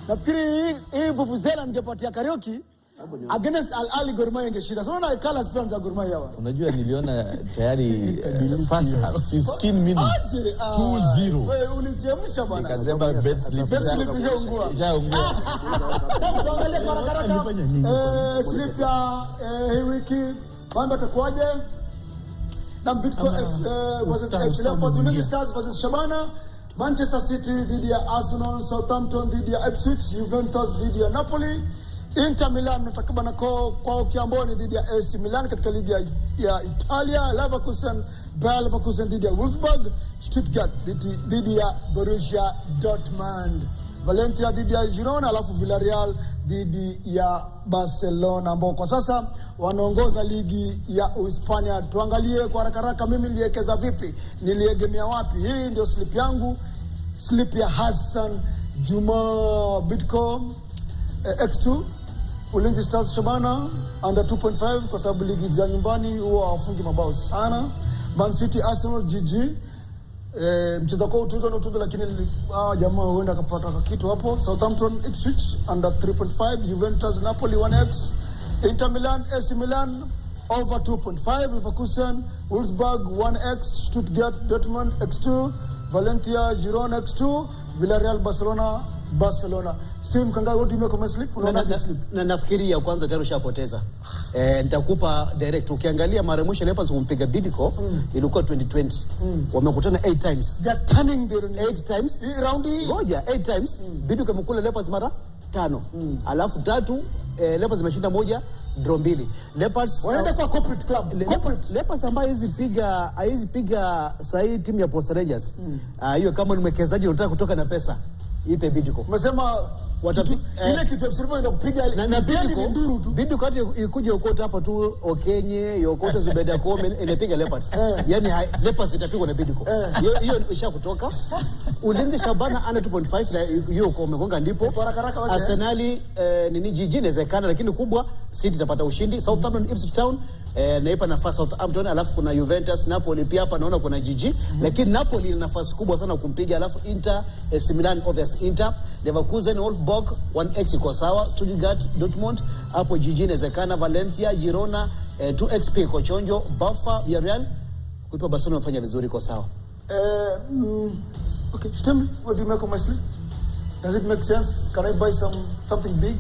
Nafikiri hii vuvuzela ningepatia karaoke against Al Ahly Gor Mahia ingeshinda. So unaona colors plan za Gor Mahia hawa. Unajua niliona tayari first 15 minutes 2-0. Wewe ulijemsha bwana. Nikasema bet slip ishaungua. Tuangalie kwa haraka. Slip ya hii wiki mambo yatakuwaje? Na Bitcoin versus Leopards, United Stars versus Shabana, Manchester City dhidi ya Arsenal, Southampton dhidi ya Ipswich, Juventus dhidi ya Napoli, Inter Milan natakabana kwa Kiamboni dhidi ya AC Milan katika ligi ya Italia, Bayer Leverkusen dhidi ya Wolfsburg, Stuttgart dhidi ya Borussia Dortmund, Valencia dhidi ya Girona, alafu Villarreal dhidi ya Barcelona ambao kwa sasa wanaongoza ligi ya Uhispania. Tuangalie kwa haraka mimi niliwekeza vipi, niliegemea wapi. Hii ndio slip yangu, slip ya Hassan Juma Bitcoin X2 Ulinzi Stars Shabana under 2.5 kwa sababu ligi za nyumbani huwa hawafungi mabao sana. Mancity Arsenal GG. Mchezo kwa utuzo lakini jamaa huenda akapata kitu hapo. Southampton Ipswich under 3.5, Juventus Napoli 1x, Inter Milan AC Milan over 2.5, Leverkusen Wolfsburg 1x, Stuttgart Dortmund x2, Valencia Girona x2, Villarreal Barcelona. Steve Mkangai, what do you make of my slip? Unaona slip? Na nafikiri ya kwanza tayari ushapoteza. Nitakupa direct. Ukiangalia mara mwisho Leopards kumpiga Bidco ilikuwa 2020. Wamekutana 8 times. They are turning their 8 times. Round hii. Ngoja 8 times. Bidco amekula Leopards mara 5. Alafu 3 Leopards imeshinda 1, draw 2. Leopards wanaenda kwa corporate club. Leopards ambaye hizi piga sahi timu ya Post Rangers. Hiyo kama ni mwekezaji unataka kutoka na pesa. Ipe Bidco. Umesema ile kitu ya Sirma ndio kupiga na Bidco hata ikuje ukota hapa tu Okenye, yokota Zubeda Kome inapiga Leopards. Yaani Leopards itapigwa na Bidco. Hiyo ishakutoka. Ulinzi Shabana under 2.5 na hiyo kwa umegonga ndipo. Arsenal nini GG inawezekana lakini kubwa City itapata ushindi. Southampton Ipswich Town naipa nafasi Southampton, alafu kuna Juventus Napoli pia hapa naona kuna GG, lakini Napoli ina nafasi kubwa sana kumpiga, alafu Inter AC Milan obvious Inter, Leverkusen Wolfsburg 1x iko sawa, Stuttgart Dortmund hapo GG inawezekana, Valencia Girona 2xp iko chonjo, Bafa Villarreal kuipa Barcelona wafanya vizuri iko sawa. Okay, tell me, what do you make of my slip? Does it make sense? Can I buy something big?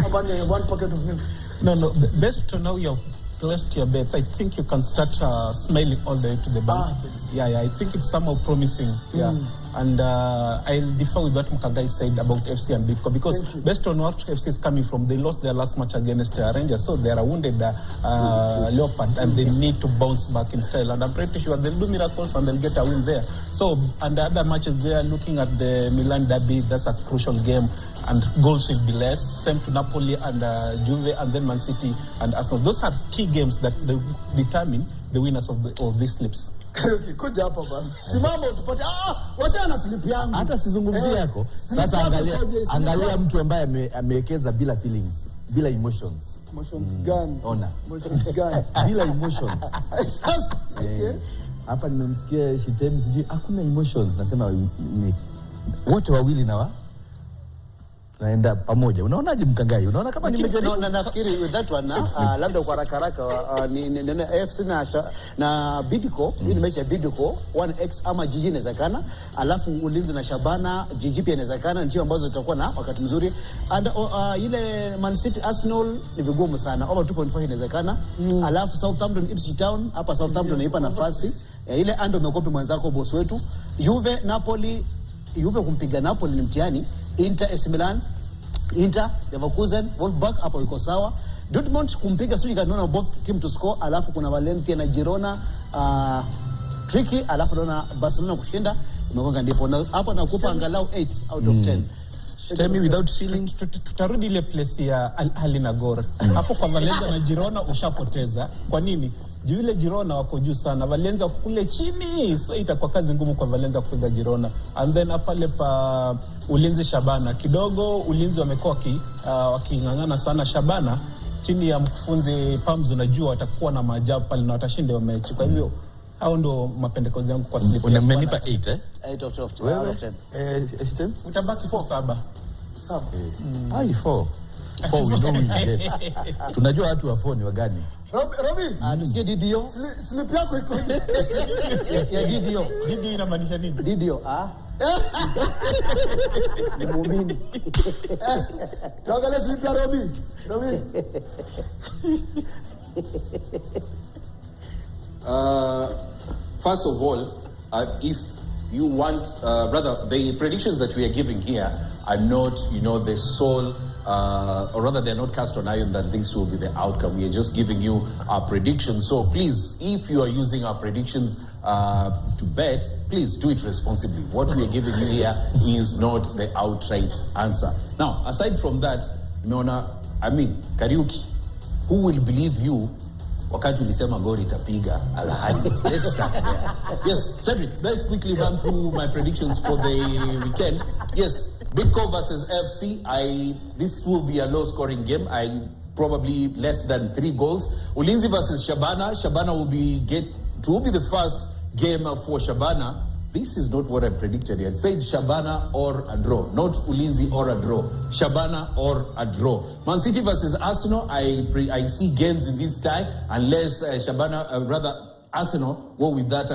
About one pocket of milk? No. Based to know your placed your bets, I think you can start smiling all the way to the bank. Yeah, I think it's somehow promising. Yeah, and I'll differ with what Mkangai said about FC and Bidco, because based on what FC is coming from, they lost their last match against Rangers, so they are a wounded Leopard, and they need to bounce back in style. And I'm pretty sure they'll do miracles and they'll get a win there. So, and the other matches, they are looking at the Milan Derby. That's a crucial game, and goals will be less. Same to Napoli and Juve, and then Mancity and Arsenal. Those are key games that they determine the winners of these slips. Okay, kuja hapa bana. Simama utupate. Wacha na slip yangu. Hata sizungumzie yako. Sasa angalia mtu ambaye amewekeza bila feelings, bila emotions. Emotions gani? Ona. Emotions gani? Bila emotions. Okay. Hapa nimemsikia Shitemi siji hakuna emotions, nasema ni wote wawili naenda pamoja. Unaonaje Mkangai? Unaona kama nimejaribu? Na nafikiri with that one labda kwa haraka ni AFC na Bidco, hii mechi ya Bidco 1x ama GG inawezekana, alafu Ulinzi na Shabana GG pia inawezekana, ndio ambazo zitakuwa na wakati mzuri. And ile Man City Arsenal ni vigumu sana, over 2.5 inawezekana. Alafu Southampton Ipswich Town, hapa Southampton inaipa nafasi. Ile ando umekopi mwanzako boss wetu. Juve Napoli, Juve kumpiga Napoli ni mtihani. Inter AC Milan, Inter Leverkusen Wolfsburg hapo iko sawa. Dortmund kumpiga Stuttgart, naona both team to score, alafu kuna Valencia na Girona tricky, alafu naona Barcelona kushinda imegonga ndipo hapo nakupa angalau 8 out of 10. Tell me without feelings. Tutarudi ile place ya Al Ahly na Gor. Hapo kwa Valencia na Girona ushapoteza. Kwa nini? Juu ile Girona wako juu sana, Valencia kule chini, so itakuwa kazi ngumu kwa Valencia kupiga Girona. And then pale pa Ulinzi Shabana, kidogo Ulinzi wamekuwa wakingangana sana. Shabana chini ya mkufunzi Pams, unajua watakuwa na maajabu pale na watashinda mechi. Kwa hivyo Hao ndo mapendekezo yangu kwa slip. Unamenipa 8 eh? 8 of 10. Wewe? 10. Utabaki 7. 7. Ai 4. 4 we know we get. Tunajua watu wa 4 ni wagani. Robi, Tusikie Didio. slip yako iko Ya Didio. Didio inamaanisha nini? Didio, ni muumini. tuangalie slip ya Robi. First of all, if you want, rather, the predictions that we are giving here are not, the sole, or rather, they're not cast on iron that this will be the outcome. We are just giving you our predictions. So please, if you are using our predictions to bet, please do it responsibly. What we are giving you here is not the outright answer. Now, aside from that, Kariuki, who will believe you wakati ulisema goli itapiga alahadi? Let's start there. Yes, Cedric, let's quickly run through my predictions for the weekend. Yes, Bidco versus FC. This will be a low-scoring game. Probably less than 3 goals. Ulinzi versus Shabana. Shabana will be the first game for Shabana. This is not what I predicted. I said Shabana or a draw, not Ulinzi or a draw. Shabana or a draw. Mancity versus Arsenal. I see games in this tie unless Arsenal go with that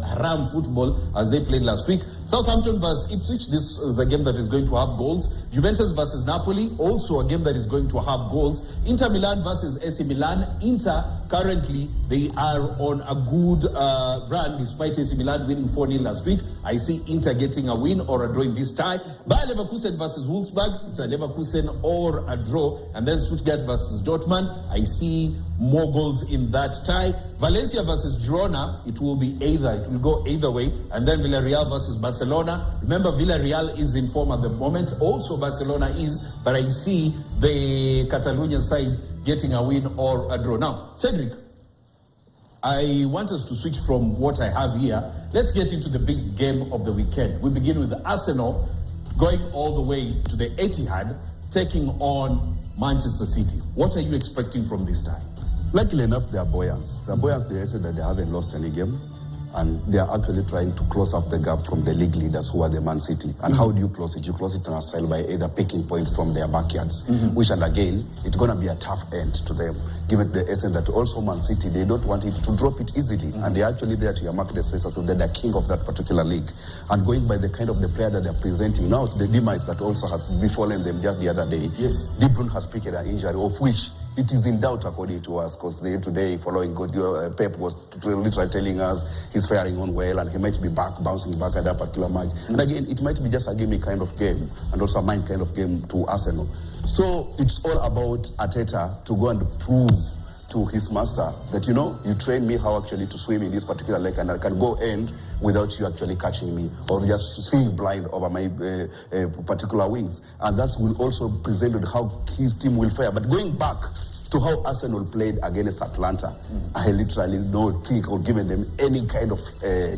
haram football as they played last week. Southampton versus Ipswich. This is a game that is going to have goals. Juventus versus Napoli. Also a game that is going to have goals. Inter Milan versus AC Milan. Inter, currently, they are on a good run despite AC Milan winning 4-0 last week. I see Inter getting a win or a draw in this tie. Bayer Leverkusen versus Wolfsburg. It's a Leverkusen or a draw. And then Stuttgart versus Dortmund. I see more goals in that tie. Valencia versus Girona. It will go either way. And then Villarreal versus Barcelona. Remember, Villarreal is in form at the moment. Also, Barcelona is. But I see the Catalonian side getting a win or a draw. Now, Cedric, I want us to switch from what I have here. Let's get into the big game of the weekend. We begin with Arsenal going all the way to the Etihad, taking on Manchester City. What are you expecting from this tie? Luckily enough, they are buoyant. They said that they haven't lost any game, and they are actually trying to close up the gap from the league leaders, who are the Man City. And how do you close it? You close it in a style by either picking points from their backyards, which, and again, it's going to be a tough end to them, given the essence that also Man City, they don't want it to drop it easily, and they're actually there to mark the space as if they're the king of that particular league. And going by the kind of the player that they're presenting now, the demise that also has befallen them just the other day. Yes, De Bruyne has picked an injury, of which it is in doubt according to us, because today, following Pep was literally telling us he's faring on well and he might be bouncing back at that particular match. And again, it might be just a gamey kind of game and also a mind kind of game to Arsenal. So it's all about Arteta to go and prove to his master that, you train me how actually to swim in this particular lake, and I can go end without you actually catching me or just seeing blind over my particular wings. And that will also present how his team will fare. But going back to how Arsenal played against Atlanta, I literally don't think or given them any kind of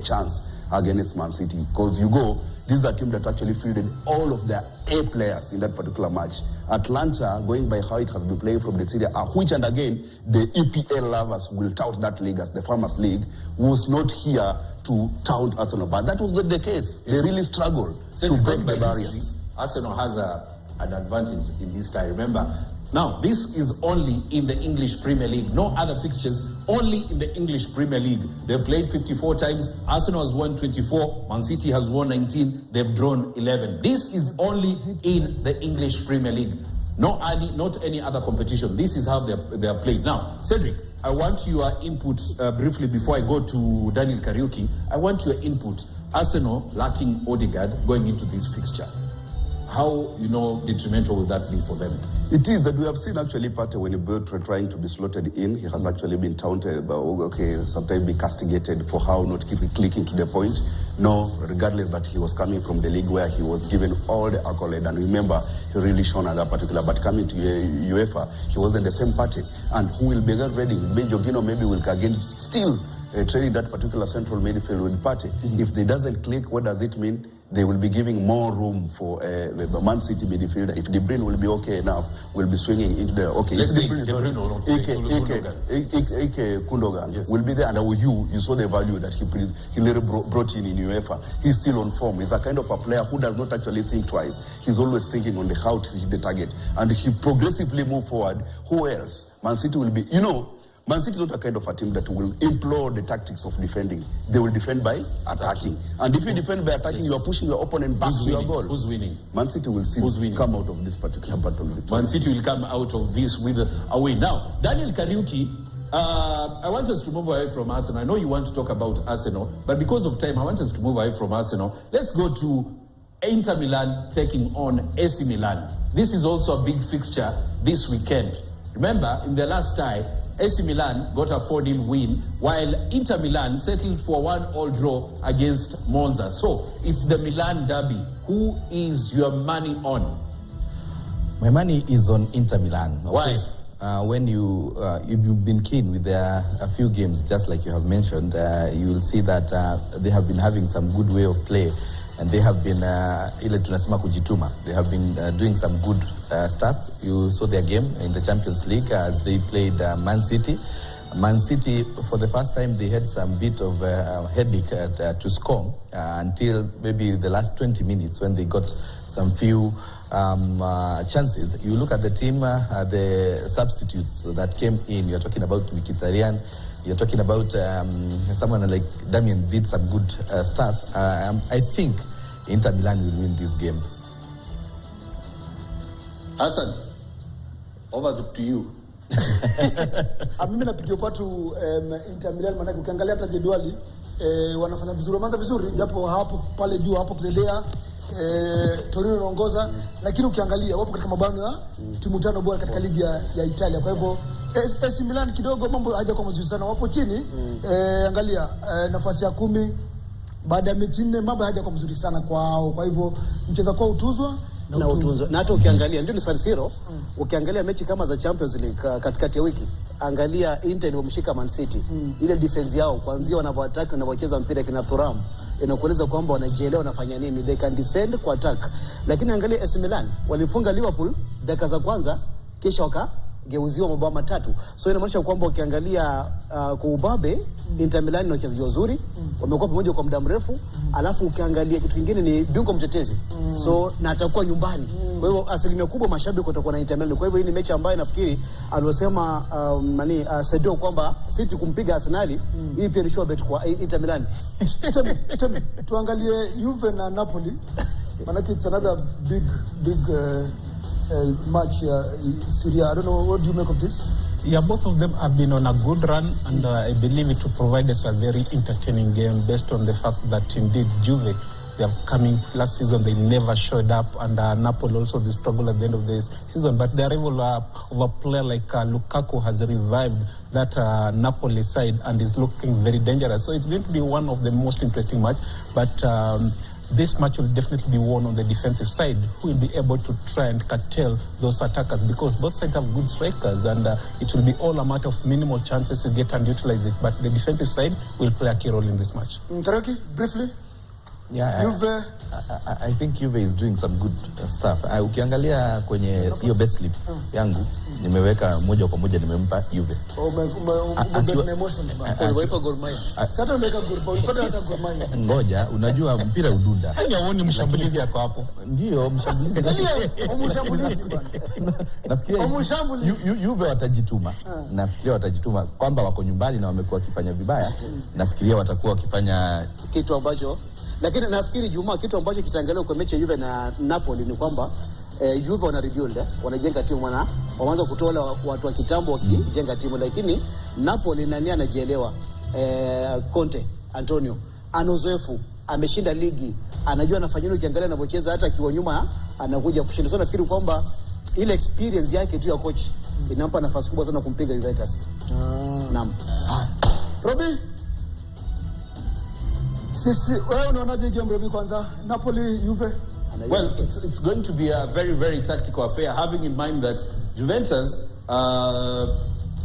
chance against Man City. Because this is a team that actually fielded all of their A players in that particular match. Atlanta, going by how it has been playing from the Serie A, which, and again, the EPL lovers will tout that league as the Farmers League, was not here to tout Arsenal. But that was not the case. They really struggled to break the barriers. Arsenal has an advantage in this tie. Remember, now, this is only in the English Premier League. No other fixtures, only in the English Premier League. They've played 54 times. Arsenal has won 24. Man City has won 19. They've drawn 11. This is only in the English Premier League. Not any other competition. This is how they are played. Now, Cedric, I want your input briefly before I go to Daniel Kariuki. I want your input. Arsenal lacking Odegaard going into this fixture. How, detrimental will that be for them? It is that we have seen actually Partey when he trying to be slotted in. He has actually been taunted, sometimes be castigated for how not clicking to the point. No, regardless that he was coming from the league where he was given all the accolade, and remember, he really shone at that particular, but coming to UEFA, he wasn't the same Partey. And who will be ready? Jorginho maybe will again still training that particular central midfield with Partey. If they doesn't click, what does it mean? they will be giving more room for the Man City midfielder. If De Bruyne will be okay enough, will be swinging into the Let's say De Bruyne will not play. Ike Gundogan will be there, and you saw the value that he later brought in UEFA. He's still on form. He's a kind of a player who does not actually think twice. He's always thinking on how to hit the target, and he progressively move forward. Who else? Man City will be, Man City is not a kind of a team that will implore the tactics of defending. They will defend by attacking. And if you defend by attacking, you are pushing your opponent back to your goal. Who's winning? Man City will come out of this particular battle. Man City will come out of this with a win. Now, Daniel Kariuki, I want us to move away from Arsenal. I know you want to talk about Arsenal, but because of time, I want us to move away from Arsenal. Let's go to Inter Milan taking on AC Milan. This is also a big fixture this weekend. Remember, in the last tie, AC Milan got a 4-0 win, while Inter Milan settled for 1-1 draw against Monza. So, it's the Milan Derby. Who is your money on? My money is on Inter Milan. Why? When if you've been keen with a few games, just like you have mentioned, you will see that they have been having some good way of play, and they have been ile tunasema kujituma. They have been doing some good stuff. You saw their game in the Champions League as they played Man City. Man City, for the first time, they had some bit of headache to score until maybe the last 20 minutes when they got some few chances. You look at the team, the substitutes that came in. You're talking about Mkhitaryan. You're talking about someone like Damien did some good stuff. I think Inter Milan will win this game. Hassan, over to you. Mimi napigia watu Inter Milan, maana ukiangalia hata jedwali wanafanya vizuri japo hapo pale juu hapo Pledea Torino inaongoza, lakini ukiangalia wapo katika mabano ya timu tano bora katika ligi ya Italia. Kwa hivyo AC Milan kidogo mambo hajakuwa mazuri sana, wapo chini. Angalia nafasi ya 10 baada ya mechi 4, mambo hajakuwa mazuri sana kwao. Kwa hivyo mchezo kwao utuzwa na hata ukiangalia ndio ni San Siro. Ukiangalia mechi kama za Champions League katikati ya wiki, angalia Inter iliyomshika Man City. Ile defense yao kuanzia wanavyoattack na wanacheza mpira kina Thuram inakueleza kwamba wanajielewa wanafanya nini, they can defend kwa attack. Lakini angalia AC Milan walifunga Liverpool dakika za kwanza, kisha wakageuziwa mabao matatu. So inamaanisha kwamba ukiangalia kwa ubabe Inter Milan ni wachezaji wazuri, wamekuwa pamoja kwa muda mrefu, alafu ukiangalia kitu kingine ni bingwa mtetezi. So na atakuwa nyumbani. Kwa hivyo asilimia kubwa mashabiki watakuwa na Inter Milan. Kwa hivyo hii ni mechi ambayo nafikiri aliosema Sedo kwamba City kumpiga Arsenal, hii pia ni sure bet kwa Inter Milan. Tuangalie Juve na Napoli. Manake it's another big match Syria. I don't know, what do you make of this? Yeah, both of them have been on a good run, and I believe it will provide us a very entertaining game based on the fact that indeed Juve, they are coming last season, they never showed up, and Napoli also they struggled at the end of this season. But the arrival of a player like Lukaku has revived that Napoli side and is looking very dangerous. So it's going to be one of the most interesting match. But this match will definitely be won on the defensive side, who will be able to try and curtail those attackers, because both sides have good strikers, and it will be all a matter of minimal chances to get and utilize it. But the defensive side will play a key role in this match. Taraki, briefly. Yeah, Juve. I think Juve is doing some good stuff. Ukiangalia kwenye hiyo bet slip yangu nimeweka moja kwa moja, nimempa Juve. Ngoja, unajua mpira udunda. Haoni mshambulizi yako hapo. Ndio mshambulizi. Nafikiria Juve watajituma. Nafikiria watajituma kwamba wako nyumbani na wamekuwa wakifanya vibaya. Nafikiria watakuwa wakifanya kitu ambacho, lakini nafikiri Juma, kitu ambacho kitaangaliwa kwa mechi ya Juve na Napoli ni kwamba Juve wana rebuild, wanajenga timu, wanaanza kutoa watu wa kitambo wakijenga timu, lakini Napoli nani anajielewa. Conte Antonio ana uzoefu, ameshinda ligi, anajua anafanya nini. Ukiangalia anapocheza hata akiwa nyuma anakuja kushinda. So nafikiri kwamba ile experience yake tu ya coach inampa nafasi kubwa sana kumpiga Juventus. Naam. Robi, sisi wewe unaonaje game Robi kwanza? Napoli Juve? Well, it's going to be a very, very tactical affair, having in mind that Juventus,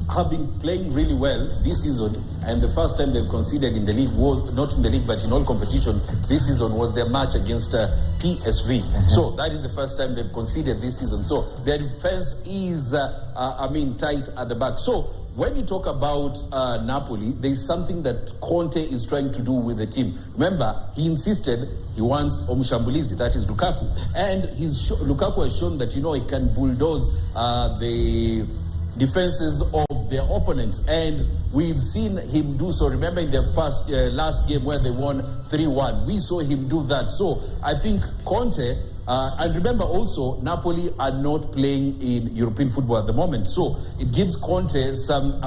playing really well this season, and the first time they've conceded in the league was not in the league but in all competitions this season was their match against PSV. So that is the first time they've conceded this season. So their defense is tight at the back. So when you talk about Napoli, there is something that Conte is trying to do with the team. Remember, he insisted he wants Omushambulizi, that is Lukaku, and Lukaku has shown that he can bulldoze the defenses of their opponents, and we've seen him do so. Remember in their last game where they won 3-1, we saw him do that. So I think Conte, and remember also Napoli are not playing in European football at the moment, so it gives Conte some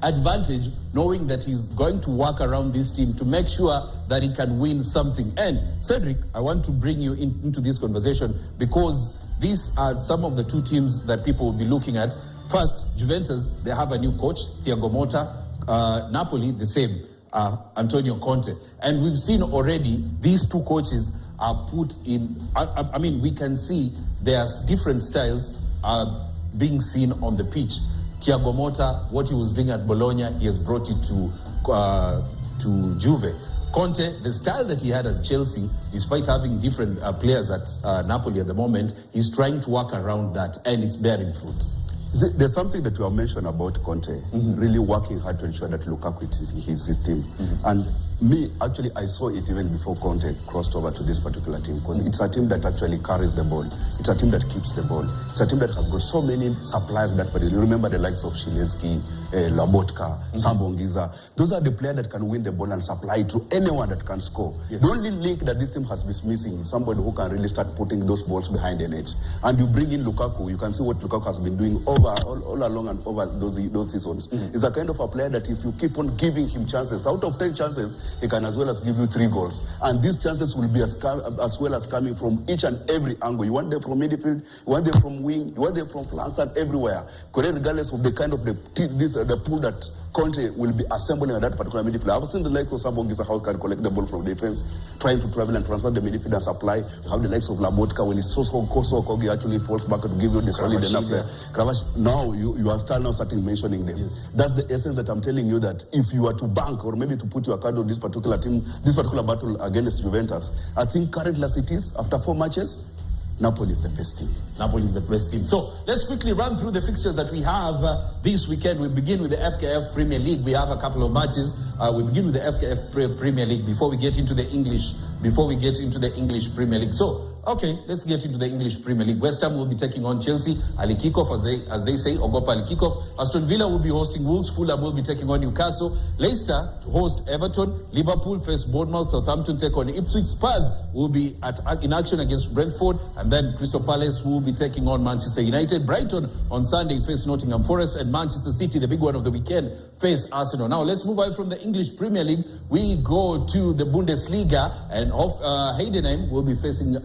advantage knowing that he's going to work around this team to make sure that he can win something. And Cedric, I want to bring you into this conversation because these are some of the two teams that people will be looking at. First, Juventus, they have a new coach, Thiago Motta. Napoli, the same, Antonio Conte. And we've seen already these two coaches are put in, we can see there's different styles being seen on the pitch. Thiago Motta, what he was doing at Bologna, he has brought it to Juve. Conte, the style that he had at Chelsea, despite having different players at Napoli at the moment, he's trying to work around that, and it's bearing fruit. There's something that you have mentioned about Conte, really working hard to ensure that Lukaku is his team. And me, actually, I saw it even before Conte crossed over to this particular team, because it's a team that actually carries the ball. It's a team that keeps the ball. It's a team that has got so many suppliers that, but you remember the likes of Shilensky, Labotka, Sambongiza. Those are the players that can win the ball and supply it to anyone that can score. Yes. The only link that this team has been missing is somebody who can really start putting those balls behind the net. And you bring in Lukaku, you can see what Lukaku has been doing all along and over those seasons. He's a kind of a player that if you keep on giving him chances, out of 10 chances, he can as well as give you 3 goals. And these chances will be as well as coming from each and every angle. You want them from midfield, you want them from wing, you want them from flanks and everywhere. Regardless of the kind of the pool that Conte will be assembling at that particular midfield. I've seen the likes of Sambongiza how he can collect the ball from defense, trying to travel and transfer the midfield and supply. You have the likes of Labotka when he's so Kogi actually falls back to give you the solid enough there. Now you are starting mentioning them. Yes. That's the essence that I'm telling you, that if you are to bank or maybe to put your card on this particular team, this particular battle against Juventus, I think currently as it is, after 4 matches, Napoli is the best team. Napoli is the best team. So let's quickly run through the fixtures that we have this weekend. We begin with the FKF Premier League. We have a couple of matches. We begin with the FKF Premier League before we get into the English Premier League. So, okay, let's get into the English Premier League. West Ham will be taking on Chelsea. Ali kickoff, as they say, Ogopa Ali kickoff. Aston Villa will be hosting Wolves. Fulham will be taking on Newcastle. Leicester host Everton. Liverpool face Bournemouth. Southampton take on Ipswich. Spurs will be in action against Brentford. And then Crystal Palace will be taking on Manchester United. Brighton on Sunday face Nottingham Forest. And Manchester City, the big one of the weekend, face Arsenal. Now let's move on from the English Premier League. We go to the Bundesliga, and Heidenheim will be facing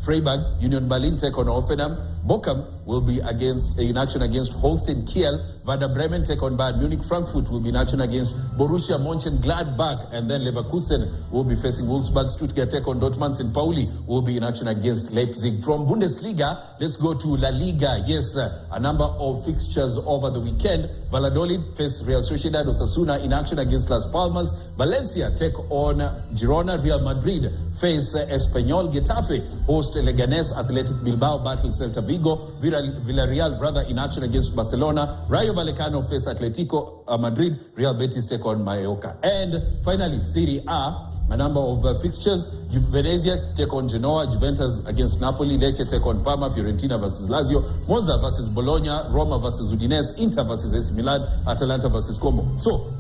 Freiburg. Union Berlin take on Hoffenheim. Bochum will be in action against Holstein Kiel. Werder Bremen take on Bayern Munich. Frankfurt will be in action against Borussia Mönchengladbach. And then Leverkusen will be facing Wolfsburg. Stuttgart take on Dortmund. St. Pauli will be in action against Leipzig. From Bundesliga, let's go to La Liga. Yes, a number of fixtures over the weekend. Valladolid face Real Sociedad. Osasuna in action against Las Palmas. Valencia take on Girona. Real Madrid face Espanyol. Getafe host Leganés. Athletic Bilbao battle Celta Vigo. Villarreal in action against Barcelona. Rayo Vallecano face Atletico Madrid. Real Betis take on Mallorca. And finally, Serie A, a number of fixtures. Venezia take on Genoa. Juventus against Napoli. Lecce take on Parma. Fiorentina versus Lazio. Monza versus Bologna. Roma versus Udinese. Inter versus AC Milan. Atalanta versus Como. So,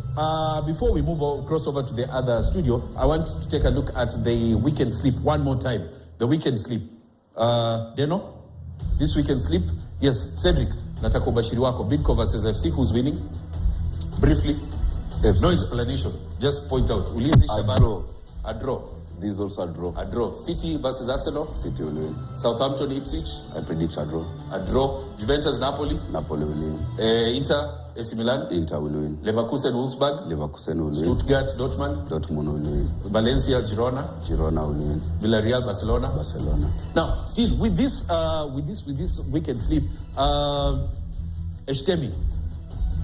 before we cross over to the other studio, I want to take a look at the weekend sleep one more time. The weekend sleep. Deno? This weekend sleep? Yes, Cedric, nataka ubashiri wako. Bidco versus FC, who's winning? Briefly. FC. No explanation. Just point out. Ulinzi Shabana. A draw. This is also a draw. A draw. City versus Arsenal. City will win. Southampton Ipswich. I predict a draw. A draw. Juventus Napoli. Napoli will win. Inter AC Milan. Inter will win. Leverkusen Wolfsburg. Leverkusen will win. Stuttgart Dortmund. Dortmund will win. Valencia Girona. Girona will win. Villarreal Barcelona. Barcelona. Now, still with this weekend sleep, Eshtemi,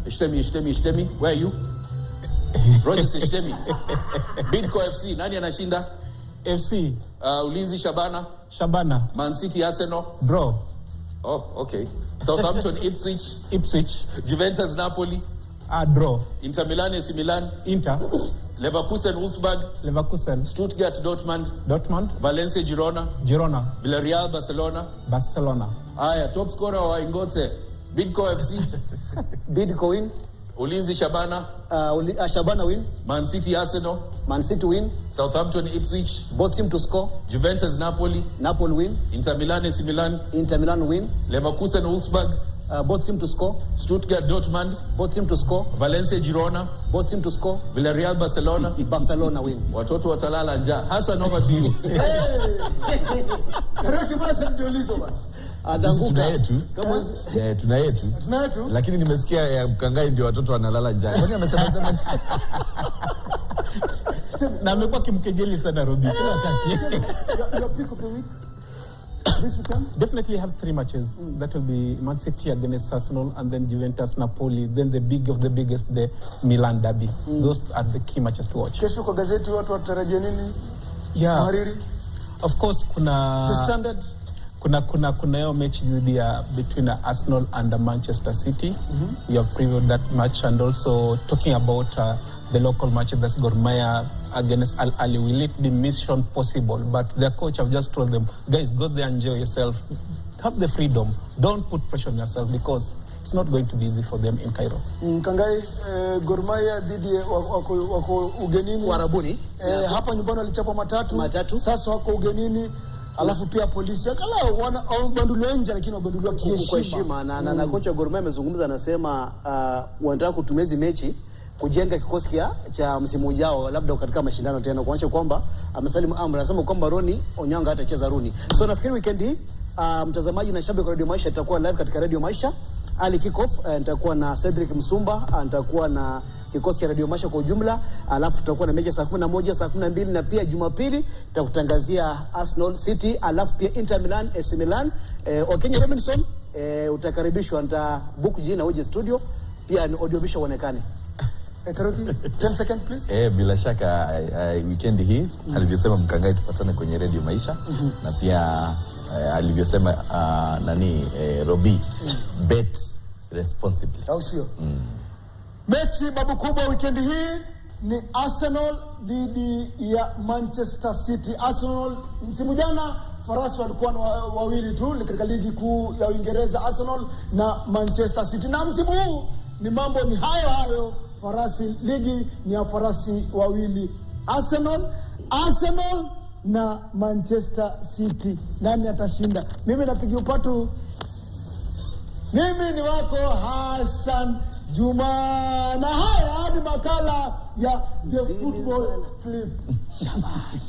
Ishtemi. Where are you? Rogers Ishtemi. Bidco FC. Nani anashinda? FC. Ulinzi Shabana. Mancity Arsenal. Draw. Oh, okay. Southampton Ipswich. Juventus Napoli. Draw. Inter Milan AC Milan. Inter. Leverkusen Wolfsburg. Stuttgart Dortmund. Valencia Girona. Villarreal Barcelona. Aya, top scorer wa Ingotse. Bidco FC. Bidco win. Ulinzi Shabana. Shabana win. Mancity Arsenal. Mancity win. Southampton Ipswich. Both team to score. Juventus Napoli. Napoli win. Inter Milan AC Milan. Inter Milan win. Leverkusen Wolfsburg. Both team to score. Stuttgart Dortmund. Both team to score. Valencia Girona. Both team to score. Villarreal Barcelona. Barcelona win. Watoto watalala njaa. Hassan, over to you. Tuna yetu. Lakini nimesikia ya Mkangai ndio watoto wanalala njaa. Kwani amesema na amekuwa kimkejeli sana Robi kila wakati. Your pick of the week this weekend? Definitely have 3 matches. That will be Mancity against Arsenal, and then Juventus Napoli, then the big of the biggest, the Milan Derby. Those are the key matches to watch. Kesho kwa gazeti watu watarajia nini? Hariri. Of course kuna The Standard. Kuna hiyo mechi between Arsenal and Manchester City. You have previewed that match, and also talking about the local match, that's Gor Mahia against Al Ahly. Will it be mission possible? But their coach have just told them, guys, go there, enjoy yourself, have the freedom, don't put pressure on yourself, because it's not going to be easy for them in Cairo. Kangai, Gor Mahia dhidi wako ugenini Warabuni. Hapa nyumbani walichapa matatu. Sasa wako ugenini. Alafu pia polisi akala wanabanduliwa nje, lakini wabanduliwa kiheshima. Na kocha Gor Mahia amezungumza, anasema wanataka kutumia hizo mechi kujenga kikosi cha msimu ujao, labda katika mashindano tena, kuacha kwamba amesalimu amri. Anasema kwamba Roni Onyanga hatacheza Roni. So nafikiri weekend hii mtazamaji na shabiki wa Radio Maisha itakuwa live katika Radio Maisha. Ali kickoff nitakuwa na Cedric Msumba, nitakuwa na kikosi cha Radio Maisha kwa ujumla, alafu tutakuwa na mechi saa 11, saa 12, na pia Jumapili tutakutangazia Arsenal City, alafu pia Inter Milan AC Milan. Wakenya Robinson utakaribishwa, nitabook jina uje studio, pia ni audio visual uonekane. Karoki, 10 seconds please. Bila shaka weekend hii alivyosema Mkangai tupatane kwenye Radio Maisha, na pia alivyosema Robi, bet responsibly. Au sio? Mechi babu kubwa weekend hii ni Arsenal dhidi ya Manchester City. Arsenal msimu jana farasi walikuwa wawili tu katika ligi kuu ya Uingereza, Arsenal na Manchester City. Na msimu huu ni mambo ni hayo. Farasi ligi ni ya farasi wawili, Arsenal na Manchester City. Nani atashinda? Mimi napigia upatu. Mimi ni wako Hassan Juma, na haya hadi makala ya The Football Slip. Shabash.